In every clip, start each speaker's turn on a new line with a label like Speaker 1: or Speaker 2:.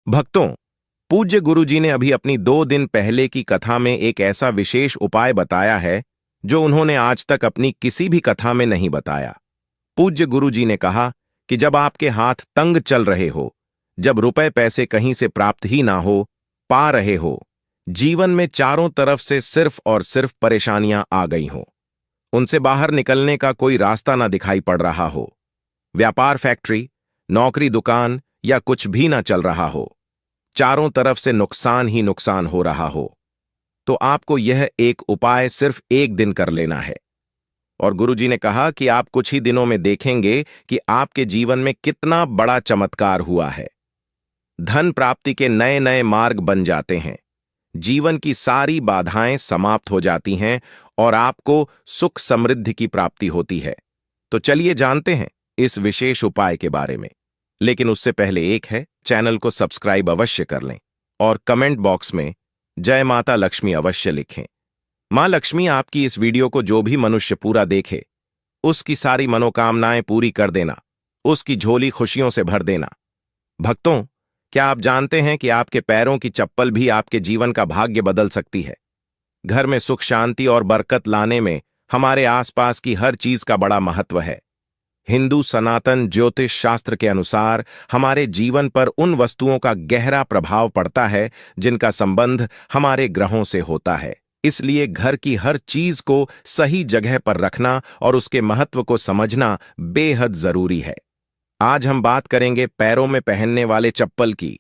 Speaker 1: भक्तों, पूज्य गुरुजी ने अभी अपनी 2 दिन पहले की कथा में एक ऐसा विशेष उपाय बताया है जो उन्होंने आज तक अपनी किसी भी कथा में नहीं बताया। पूज्य गुरुजी ने कहा कि जब आपके हाथ तंग चल रहे हो, जब रुपए पैसे कहीं से प्राप्त ही ना हो पा रहे हो, जीवन में चारों तरफ से सिर्फ और सिर्फ परेशानियां आ गई हो, उनसे बाहर निकलने का कोई रास्ता ना दिखाई पड़ रहा हो, व्यापार फैक्ट्री, नौकरी दुकान या कुछ भी ना चल रहा हो, चारों तरफ से नुकसान ही नुकसान हो रहा हो, तो आपको यह एक उपाय सिर्फ 1 दिन कर लेना है। और गुरुजी ने कहा कि आप कुछ ही दिनों में देखेंगे कि आपके जीवन में कितना बड़ा चमत्कार हुआ है। धन प्राप्ति के नए नए मार्ग बन जाते हैं, जीवन की सारी बाधाएं समाप्त हो जाती हैं और आपको सुख समृद्धि की प्राप्ति होती है। तो चलिए जानते हैं इस विशेष उपाय के बारे में। लेकिन उससे पहले एक है, चैनल को सब्सक्राइब अवश्य कर लें और कमेंट बॉक्स में जय माता लक्ष्मी अवश्य लिखें। मां लक्ष्मी आपकी इस वीडियो को जो भी मनुष्य पूरा देखे, उसकी सारी मनोकामनाएं पूरी कर देना, उसकी झोली खुशियों से भर देना। भक्तों, क्या आप जानते हैं कि आपके पैरों की चप्पल भी आपके जीवन का भाग्य बदल सकती है? घर में सुख शांति और बरकत लाने में हमारे आसपास की हर चीज का बड़ा महत्व है। हिंदू सनातन ज्योतिष शास्त्र के अनुसार हमारे जीवन पर उन वस्तुओं का गहरा प्रभाव पड़ता है जिनका संबंध हमारे ग्रहों से होता है। इसलिए घर की हर चीज को सही जगह पर रखना और उसके महत्व को समझना बेहद जरूरी है। आज हम बात करेंगे पैरों में पहनने वाले चप्पल की।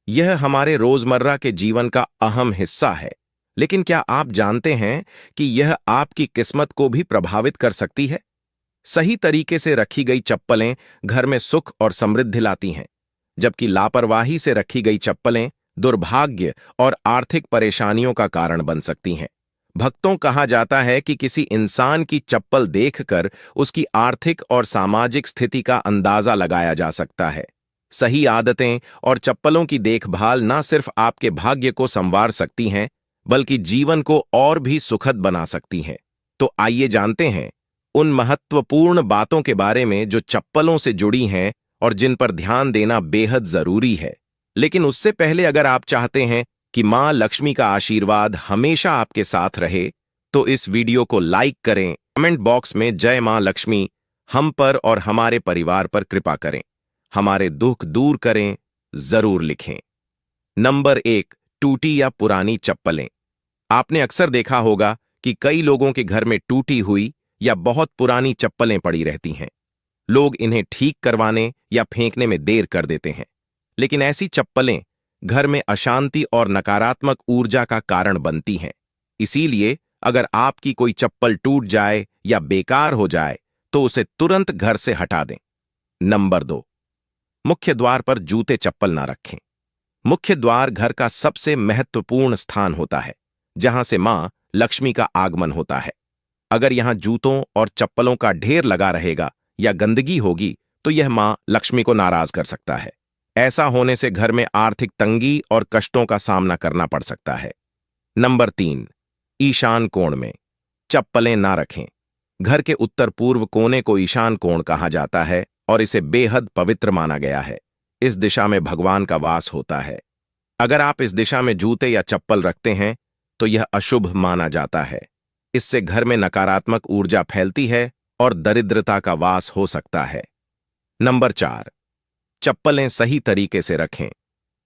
Speaker 1: यह हमारे रोजमर्रा के जीवन का अहम हिस्सा है, लेकिन क्या आप जानते हैं कि यह आपकी किस्मत को भी प्रभावित कर सकती है? सही तरीके से रखी गई चप्पलें घर में सुख और समृद्धि लाती हैं, जबकि लापरवाही से रखी गई चप्पलें दुर्भाग्य और आर्थिक परेशानियों का कारण बन सकती हैं। भक्तों, कहा जाता है कि किसी इंसान की चप्पल देखकर उसकी आर्थिक और सामाजिक स्थिति का अंदाजा लगाया जा सकता है। सही आदतें और चप्पलों की देखभाल न सिर्फ आपके भाग्य को संवार सकती हैं, बल्कि जीवन को और भी सुखद बना सकती हैं। तो आइए जानते हैं उन महत्वपूर्ण बातों के बारे में जो चप्पलों से जुड़ी हैं और जिन पर ध्यान देना बेहद जरूरी है। लेकिन उससे पहले अगर आप चाहते हैं कि मां लक्ष्मी का आशीर्वाद हमेशा आपके साथ रहे, तो इस वीडियो को लाइक करें, कमेंट बॉक्स में जय मां लक्ष्मी हम पर और हमारे परिवार पर कृपा करें, हमारे दुख दूर करें, जरूर लिखें। नंबर 1, टूटी या पुरानी चप्पलें। आपने अक्सर देखा होगा कि कई लोगों के घर में टूटी हुई या बहुत पुरानी चप्पलें पड़ी रहती हैं। लोग इन्हें ठीक करवाने या फेंकने में देर कर देते हैं, लेकिन ऐसी चप्पलें घर में अशांति और नकारात्मक ऊर्जा का कारण बनती हैं। इसीलिए अगर आपकी कोई चप्पल टूट जाए या बेकार हो जाए तो उसे तुरंत घर से हटा दें। नंबर 2, मुख्य द्वार पर जूते चप्पल ना रखें। मुख्य द्वार घर का सबसे महत्वपूर्ण स्थान होता है, जहां से मां लक्ष्मी का आगमन होता है। अगर यहां जूतों और चप्पलों का ढेर लगा रहेगा या गंदगी होगी तो यह मां लक्ष्मी को नाराज कर सकता है। ऐसा होने से घर में आर्थिक तंगी और कष्टों का सामना करना पड़ सकता है। नंबर 3, ईशान कोण में चप्पलें ना रखें। घर के उत्तर पूर्व कोने को ईशान कोण कहा जाता है और इसे बेहद पवित्र माना गया है। इस दिशा में भगवान का वास होता है। अगर आप इस दिशा में जूते या चप्पल रखते हैं तो यह अशुभ माना जाता है। इससे घर में नकारात्मक ऊर्जा फैलती है और दरिद्रता का वास हो सकता है। नंबर 4, चप्पलें सही तरीके से रखें।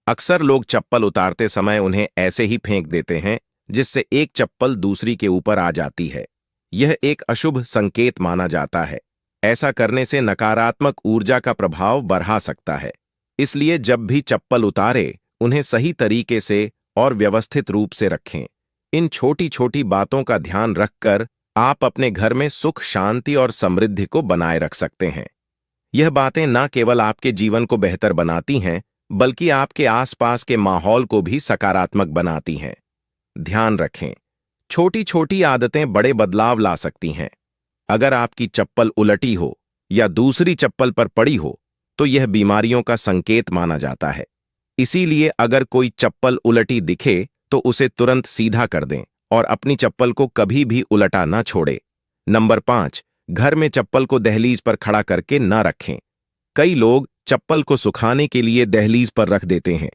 Speaker 1: अक्सर लोग चप्पल उतारते समय उन्हें ऐसे ही फेंक देते हैं, जिससे एक चप्पल दूसरी के ऊपर आ जाती है। यह एक अशुभ संकेत माना जाता है। ऐसा करने से नकारात्मक ऊर्जा का प्रभाव बढ़ा सकता है। इसलिए जब भी चप्पल उतारे, उन्हें सही तरीके से और व्यवस्थित रूप से रखें। इन छोटी छोटी बातों का ध्यान रखकर आप अपने घर में सुख शांति और समृद्धि को बनाए रख सकते हैं। यह बातें न केवल आपके जीवन को बेहतर बनाती हैं, बल्कि आपके आसपास के माहौल को भी सकारात्मक बनाती हैं। ध्यान रखें, छोटी छोटी आदतें बड़े बदलाव ला सकती हैं। अगर आपकी चप्पल उलटी हो या दूसरी चप्पल पर पड़ी हो तो यह बीमारियों का संकेत माना जाता है। इसीलिए अगर कोई चप्पल उलटी दिखे तो उसे तुरंत सीधा कर दें और अपनी चप्पल को कभी भी उलटा न छोड़े। नंबर 5, घर में चप्पल को दहलीज पर खड़ा करके न रखें। कई लोग चप्पल को सुखाने के लिए दहलीज पर रख देते हैं,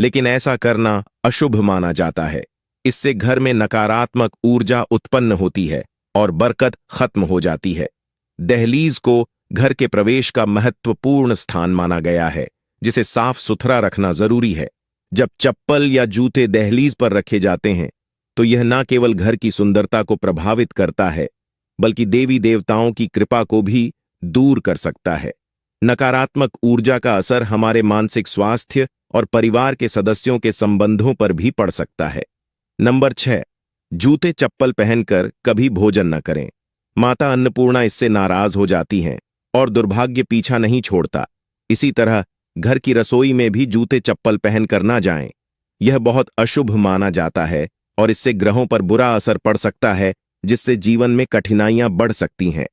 Speaker 1: लेकिन ऐसा करना अशुभ माना जाता है। इससे घर में नकारात्मक ऊर्जा उत्पन्न होती है और बरकत खत्म हो जाती है। दहलीज को घर के प्रवेश का महत्वपूर्ण स्थान माना गया है, जिसे साफ सुथरा रखना जरूरी है। जब चप्पल या जूते दहलीज पर रखे जाते हैं तो यह न केवल घर की सुंदरता को प्रभावित करता है, बल्कि देवी देवताओं की कृपा को भी दूर कर सकता है। नकारात्मक ऊर्जा का असर हमारे मानसिक स्वास्थ्य और परिवार के सदस्यों के संबंधों पर भी पड़ सकता है। नंबर 6, जूते चप्पल पहनकर कभी भोजन न करें। माता अन्नपूर्णा इससे नाराज हो जाती हैं और दुर्भाग्य पीछा नहीं छोड़ता। इसी तरह घर की रसोई में भी जूते चप्पल पहनकर ना जाएं। यह बहुत अशुभ माना जाता है और इससे ग्रहों पर बुरा असर पड़ सकता है, जिससे जीवन में कठिनाइयां बढ़ सकती हैं।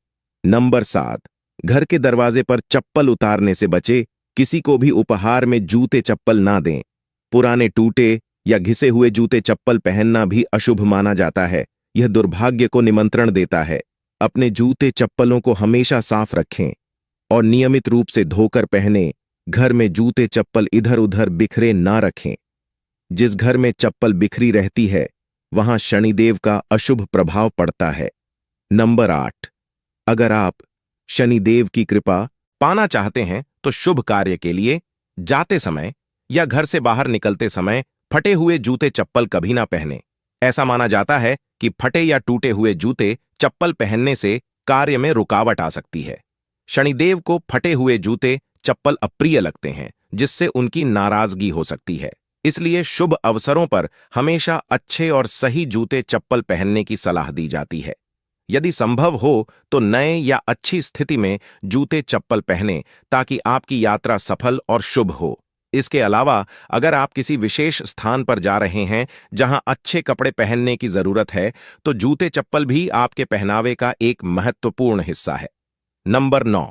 Speaker 1: नंबर 7, घर के दरवाजे पर चप्पल उतारने से बचे। किसी को भी उपहार में जूते चप्पल ना दें। पुराने टूटे या घिसे हुए जूते चप्पल पहनना भी अशुभ माना जाता है। यह दुर्भाग्य को निमंत्रण देता है। अपने जूते चप्पलों को हमेशा साफ रखें और नियमित रूप से धोकर पहनें। घर में जूते चप्पल इधर उधर बिखरे ना रखें। जिस घर में चप्पल बिखरी रहती है वहां शनिदेव का अशुभ प्रभाव पड़ता है। नंबर 8, अगर आप शनिदेव की कृपा पाना चाहते हैं तो शुभ कार्य के लिए जाते समय या घर से बाहर निकलते समय फटे हुए जूते चप्पल कभी ना पहने। ऐसा माना जाता है कि फटे या टूटे हुए जूते चप्पल पहनने से कार्य में रुकावट आ सकती है। शनिदेव को फटे हुए जूते चप्पल अप्रिय लगते हैं, जिससे उनकी नाराजगी हो सकती है। इसलिए शुभ अवसरों पर हमेशा अच्छे और सही जूते चप्पल पहनने की सलाह दी जाती है। यदि संभव हो तो नए या अच्छी स्थिति में जूते चप्पल पहनें ताकि आपकी यात्रा सफल और शुभ हो। इसके अलावा अगर आप किसी विशेष स्थान पर जा रहे हैं जहां अच्छे कपड़े पहनने की जरूरत है, तो जूते चप्पल भी आपके पहनावे का एक महत्वपूर्ण हिस्सा है। नंबर 9,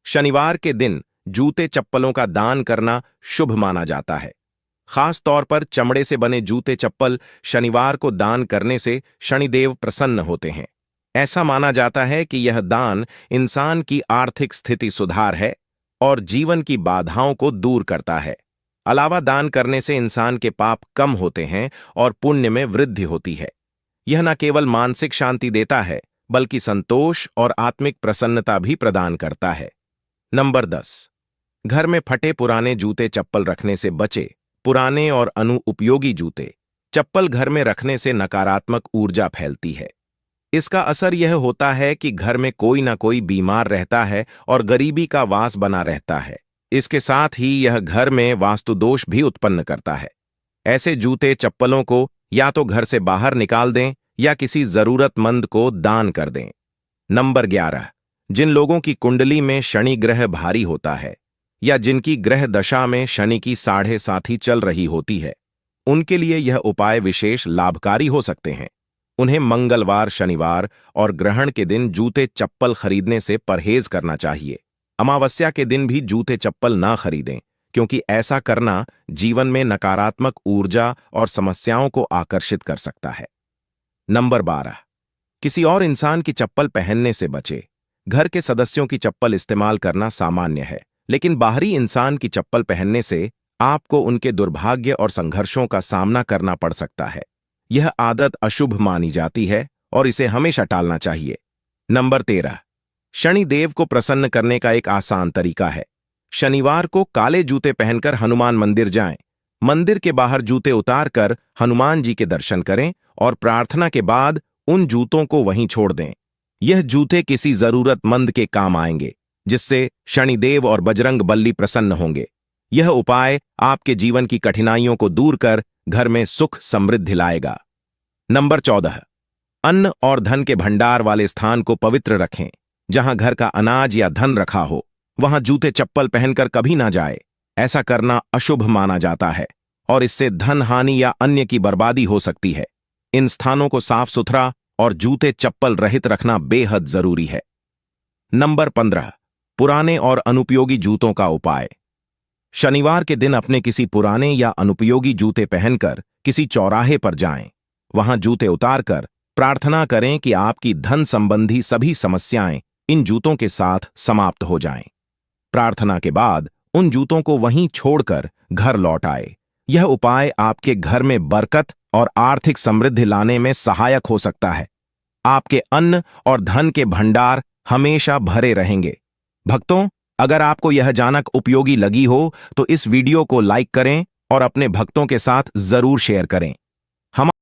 Speaker 1: शनिवार के दिन जूते चप्पलों का दान करना शुभ माना जाता है। खास तौर पर चमड़े से बने जूते चप्पल शनिवार को दान करने से शनिदेव प्रसन्न होते हैं। ऐसा माना जाता है कि यह दान इंसान की आर्थिक स्थिति सुधार है और जीवन की बाधाओं को दूर करता है। अलावा दान करने से इंसान के पाप कम होते हैं और पुण्य में वृद्धि होती है। यह न केवल मानसिक शांति देता है, बल्कि संतोष और आत्मिक प्रसन्नता भी प्रदान करता है। नंबर 10, घर में फटे पुराने जूते चप्पल रखने से बचे। पुराने और अनुपयोगी जूते चप्पल घर में रखने से नकारात्मक ऊर्जा फैलती है। इसका असर यह होता है कि घर में कोई ना कोई बीमार रहता है और गरीबी का वास बना रहता है। इसके साथ ही यह घर में वास्तु दोष भी उत्पन्न करता है। ऐसे जूते चप्पलों को या तो घर से बाहर निकाल दें या किसी जरूरतमंद को दान कर दें। नंबर 11, जिन लोगों की कुंडली में शनि ग्रह भारी होता है या जिनकी ग्रह दशा में शनि की 7.5 चल रही होती है, उनके लिए यह उपाय विशेष लाभकारी हो सकते हैं। उन्हें मंगलवार, शनिवार और ग्रहण के दिन जूते चप्पल खरीदने से परहेज करना चाहिए। अमावस्या के दिन भी जूते चप्पल ना खरीदें, क्योंकि ऐसा करना जीवन में नकारात्मक ऊर्जा और समस्याओं को आकर्षित कर सकता है। नंबर 12, किसी और इंसान की चप्पल पहनने से बचे। घर के सदस्यों की चप्पल इस्तेमाल करना सामान्य है, लेकिन बाहरी इंसान की चप्पल पहनने से आपको उनके दुर्भाग्य और संघर्षों का सामना करना पड़ सकता है। यह आदत अशुभ मानी जाती है और इसे हमेशा टालना चाहिए। नंबर 13, शनि देव को प्रसन्न करने का एक आसान तरीका है। शनिवार को काले जूते पहनकर हनुमान मंदिर जाएं। मंदिर के बाहर जूते उतारकर हनुमान जी के दर्शन करें और प्रार्थना के बाद उन जूतों को वहीं छोड़ दें। यह जूते किसी जरूरतमंद के काम आएंगे, जिससे शनिदेव और बजरंग बली प्रसन्न होंगे। यह उपाय आपके जीवन की कठिनाइयों को दूर कर घर में सुख समृद्धि लाएगा। नंबर 14, अन्न और धन के भंडार वाले स्थान को पवित्र रखें। जहां घर का अनाज या धन रखा हो, वहां जूते चप्पल पहनकर कभी ना जाए। ऐसा करना अशुभ माना जाता है और इससे धन हानि या अन्य की बर्बादी हो सकती है। इन स्थानों को साफ सुथरा और जूते चप्पल रहित रखना बेहद जरूरी है। नंबर 15, पुराने और अनुपयोगी जूतों का उपाय। शनिवार के दिन अपने किसी पुराने या अनुपयोगी जूते पहनकर किसी चौराहे पर जाएं। वहां जूते उतारकर प्रार्थना करें कि आपकी धन संबंधी सभी समस्याएं इन जूतों के साथ समाप्त हो जाएं। प्रार्थना के बाद उन जूतों को वहीं छोड़कर घर लौट आए। यह उपाय आपके घर में बरकत और आर्थिक समृद्धि लाने में सहायक हो सकता है। आपके अन्न और धन के भंडार हमेशा भरे रहेंगे। भक्तों, अगर आपको यह जानक उपयोगी लगी हो तो इस वीडियो को लाइक करें और अपने भक्तों के साथ जरूर शेयर करें। हम